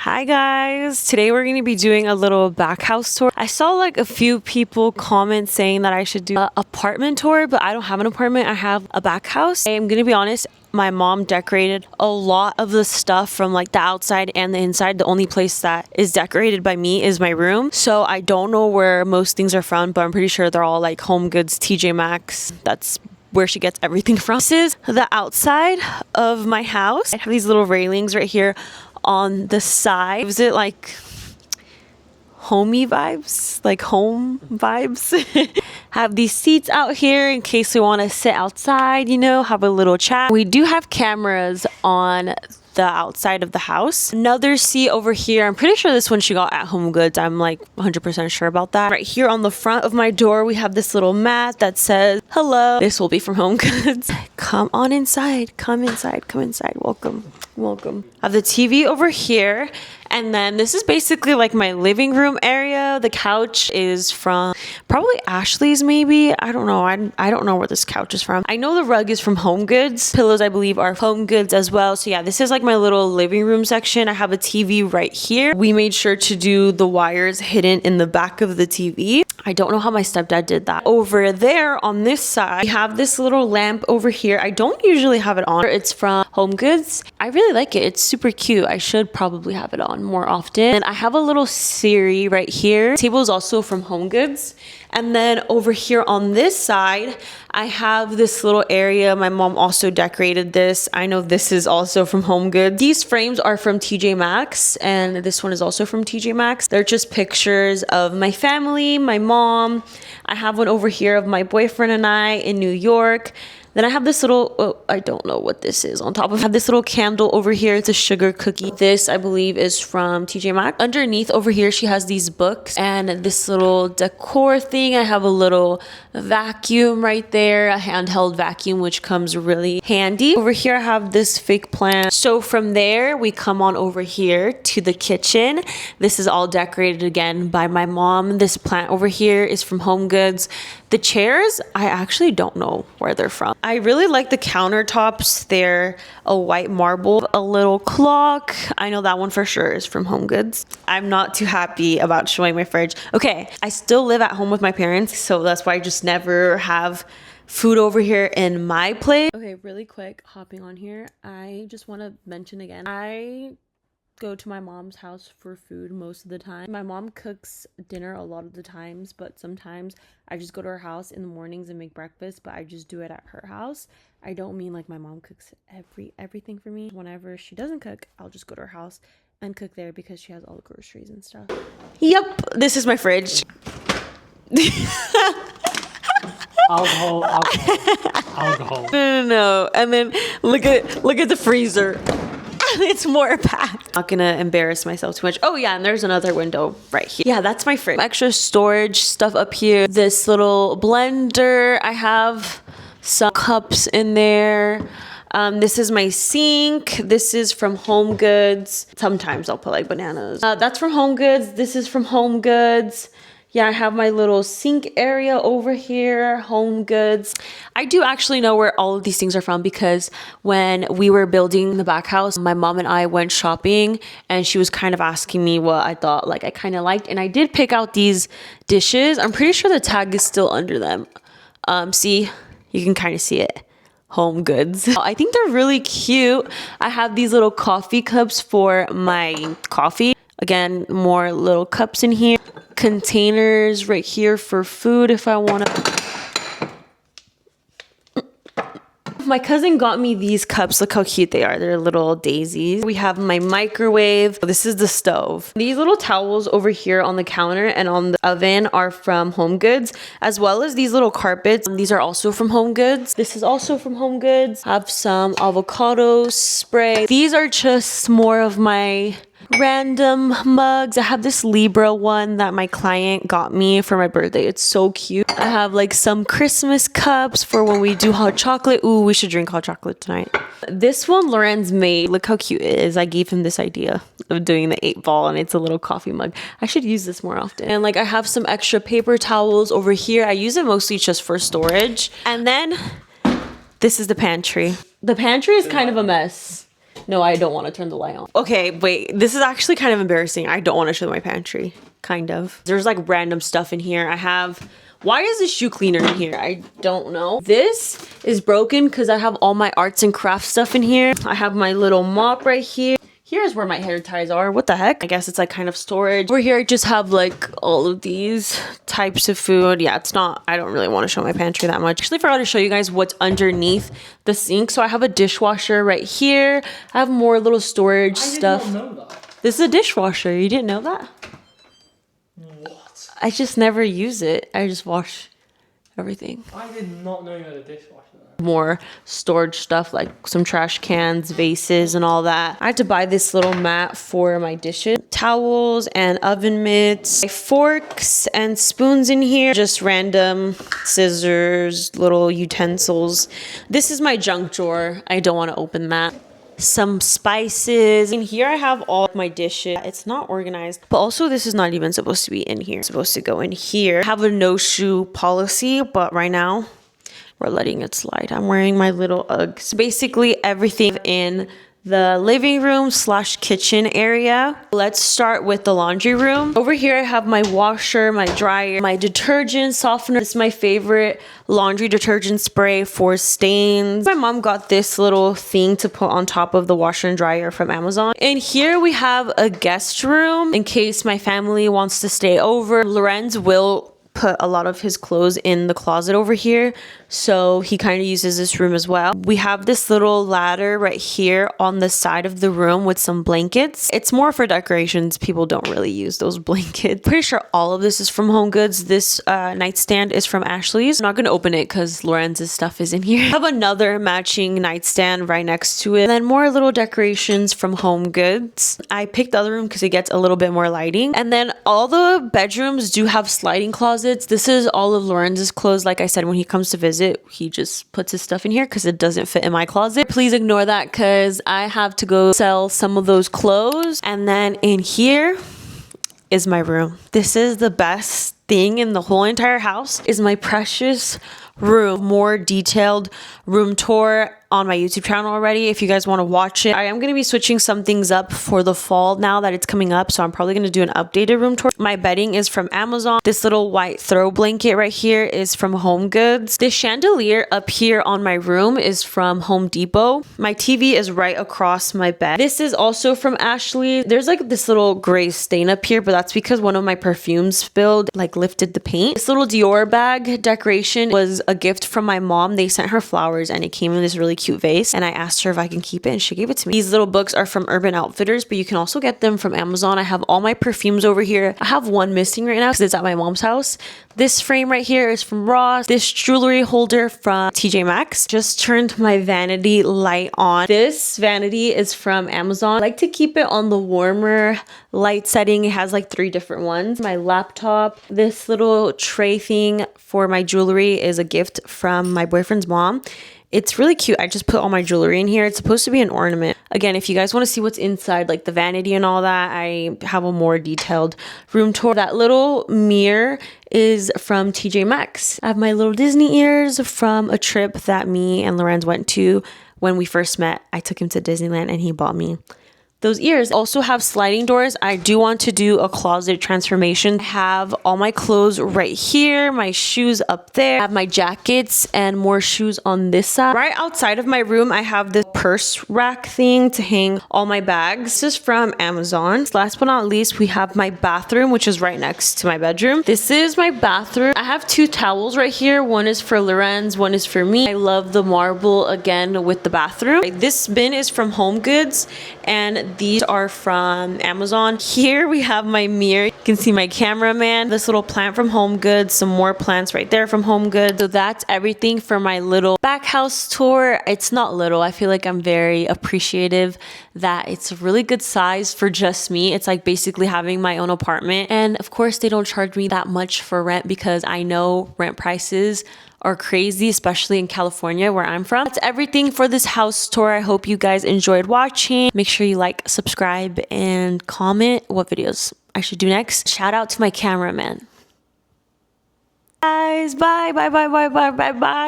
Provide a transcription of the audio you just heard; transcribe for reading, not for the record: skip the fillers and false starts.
Hi guys, today we're going to be doing a little back house tour. I saw like a few people comment saying that I should do an apartment tour, but I don't have an apartment, I have a back house. I'm going to be honest, my mom decorated a lot of the stuff from like the outside and the inside. The only place that is decorated by me is my room. So I don't know where most things are from, but I'm pretty sure they're all like Home Goods, TJ Maxx. That's where she gets everything from. This is the outside of my house. I have these little railings right here on the side. Is it like homey vibes? Like home vibes? Have these seats out here in case we want to sit outside, you know, have a little chat. We do have cameras on the outside of the house. Another seat over here. I'm pretty sure this one she got at Home Goods. I'm like 100% sure about that. Right here on the front of my door, we have this little mat that says, hello. This will be from Home Goods. Come on inside. Come inside. Come inside. Welcome. Welcome. I have the TV over here. And then this is basically like my living room area. The couch is from probably Ashley's maybe. I don't know. I don't know where this couch is from. I know the rug is from Home Goods. Pillows, I believe, are Home Goods as well. So yeah, this is like my little living room section. I have a TV right here. We made sure to do the wires hidden in the back of the TV. I don't know how my stepdad did that. Over there on this side, we have this little lamp over here. I don't usually have it on. It's from Home Goods. I really like it. It's super cute. I should probably have it on more often. And I have a little Siri right here. The table is also from Home Goods. And then over here on this side, I have this little area. My mom also decorated this. I know this is also from Home Goods. These frames are from TJ Maxx, and this one is also from TJ Maxx. They're just pictures of my family, my mom. I have one over here of my boyfriend and I in New York. Then I have this little, I don't know what this is on top of. I have this little candle over here. It's a sugar cookie. This, I believe, is from TJ Maxx. Underneath over here, she has these books and this little decor thing. I have a little vacuum right there, a handheld vacuum, which comes really handy. Over here, I have this fake plant. So from there, we come on over here to the kitchen. This is all decorated again by my mom. This plant over here is from Home Goods. The chairs, I actually don't know where they're from. I really like the countertops. They're a white marble. A little clock. I know that one for sure is from Home Goods. I'm not too happy about showing my fridge. Okay, I still live at home with my parents, so that's why I just never have food over here in my place. Okay, really quick, hopping on here. I just want to mention again, I go to my mom's house for food most of the time. My mom cooks dinner a lot of the times, but sometimes I just go to her house in the mornings and make breakfast, but I just do it at her house. I don't mean like my mom cooks everything for me. Whenever she doesn't cook, I'll just go to her house and cook there because she has all the groceries and stuff. Yep, this is my fridge. Alcohol. No. And then look at the freezer. It's more packed. Not gonna embarrass myself too much. Oh yeah, and there's another window right here. Yeah, that's my fridge. Extra storage stuff up here. This little blender. I have some cups in there. This is my sink. This is from Home Goods. Sometimes I'll put like bananas. That's from Home Goods. This is from Home Goods. Yeah, I have my little sink area over here, Home Goods. I do actually know where all of these things are from because when we were building the back house, my mom and I went shopping and she was kind of asking me what I thought like I kind of liked. And I did pick out these dishes. I'm pretty sure the tag is still under them. See, you can kind of see it. Home Goods. I think they're really cute. I have these little coffee cups for my coffee. Again, more little cups in here. Containers right here for food if I want to. My cousin got me these cups. Look how cute they are. They're little daisies. We have my microwave. This is the stove. These little towels over here on the counter and on the oven are from Home Goods, as well as these little carpets. These are also from Home Goods. This is also from Home Goods. I have some avocado spray. These are just more of my random mugs. I have this Libra one that my client got me for my birthday. It's so cute. I have like some Christmas cups for when we do hot chocolate. Ooh, we should drink hot chocolate tonight. This one Lorenz made. Look how cute it is. I gave him this idea of doing the 8-ball and it's a little coffee mug. I should use this more often. And like I have some extra paper towels over here. I use it mostly just for storage. And then this is the pantry. The pantry is kind of a mess. No, I don't want to turn the light on. Okay, wait. This is actually kind of embarrassing. I don't want to show my pantry. Kind of. There's like random stuff in here. I have... Why is the shoe cleaner in here? I don't know. This is broken because I have all my arts and crafts stuff in here. I have my little mop right here. Here's where my hair ties are. What the heck? I guess it's like kind of storage. Over here, I just have like all of these types of food. Yeah, it's not, I don't really want to show my pantry that much. Actually, I forgot to show you guys what's underneath the sink. So I have a dishwasher right here. I have more little storage stuff. I did not know that. This is a dishwasher. You didn't know that? What? I just never use it. I just wash everything. I did not know you had a dishwasher. More storage stuff like some trash cans, vases, and all that. I had to buy this little mat for my dishes, towels and oven mitts, forks and spoons in here, just random scissors, little utensils. This is my junk drawer. I don't want to open that. Some spices. In here I have all my dishes. It's not organized, but also this is not even supposed to be in here. It's supposed to go in here. I have a no shoe policy, but right now we're letting it slide. I'm wearing my little Uggs. Basically everything in the living room slash kitchen area. Let's start with the laundry room. Over here I have my washer, my dryer, my detergent softener. It's my favorite laundry detergent spray for stains. My mom got this little thing to put on top of the washer and dryer from Amazon. And here we have a guest room in case my family wants to stay over. Lorenz will put a lot of his clothes in the closet over here, so he kind of uses this room as well. We have this little ladder right here on the side of the room with some blankets. It's more for decorations. People don't really use those blankets. Pretty sure all of this is from Home Goods. This nightstand is from Ashley's. I'm not gonna open it because Lorenz's stuff is in here. I have another matching nightstand right next to it, and then more little decorations from Home Goods. I picked the other room because it gets a little bit more lighting, and then all the bedrooms do have sliding closets. This is all of Lorenz's clothes. Like I said, when he comes to visit, he just puts his stuff in here because it doesn't fit in my closet. Please ignore that because I have to go sell some of those clothes. And then in here is my room. This is the best thing in the whole entire house, is my precious room. More detailed room tour on my YouTube channel already if you guys want to watch it. I am going to be switching some things up for the fall now that it's coming up, so I'm probably going to do an updated room tour. My bedding is from Amazon. This little white throw blanket right here is from Home Goods. This chandelier up here on my room is from Home Depot. My TV is right across my bed. This is also from Ashley. There's like this little gray stain up here, but that's because one of my perfumes spilled, like lifted the paint. This little Dior bag decoration was a gift from my mom. They sent her flowers and it came in this really cute vase, and I asked her if I can keep it and she gave it to me. These little books are from Urban Outfitters, but you can also get them from Amazon. I have all my perfumes over here. I have one missing right now because it's at my mom's house. This frame right here is from Ross. This jewelry holder from TJ Maxx. Just turned my vanity light on. This vanity is from Amazon. I like to keep it on the warmer light setting. It has like 3 different ones. My laptop. This little tray thing for my jewelry is a gift from my boyfriend's mom. It's really cute. I just put all my jewelry in here. It's supposed to be an ornament. Again, if you guys want to see what's inside, like the vanity and all that, I have a more detailed room tour. That little mirror is from TJ Maxx. I have my little Disney ears from a trip that me and Lorenz went to when we first met. I took him to Disneyland and he bought me those ears. Also have sliding doors. I do want to do a closet transformation. I have all my clothes right here, my shoes up there. I have my jackets and more shoes on this side. Right outside of my room, I have this purse rack thing to hang all my bags. This is from Amazon. Last but not least, we have my bathroom, which is right next to my bedroom. This is my bathroom. I have 2 towels right here. One is for Lorenz, one is for me. I love the marble again with the bathroom. This bin is from Home Goods, and these are from Amazon. Here we have my mirror. You can see my cameraman. This little plant from Home Goods. Some more plants right there from Home Goods. So that's everything for my little back house tour. It's not little. I feel like I'm very appreciative that it's a really good size for just me. It's like basically having my own apartment. And of course, they don't charge me that much for rent because I know rent prices are crazy, especially in California where I'm from. That's everything for this house tour. I hope you guys enjoyed watching. Make sure you like, subscribe, and comment what videos I should do next. Shout out to my cameraman. Guys, bye, bye, bye, bye, bye, bye, bye.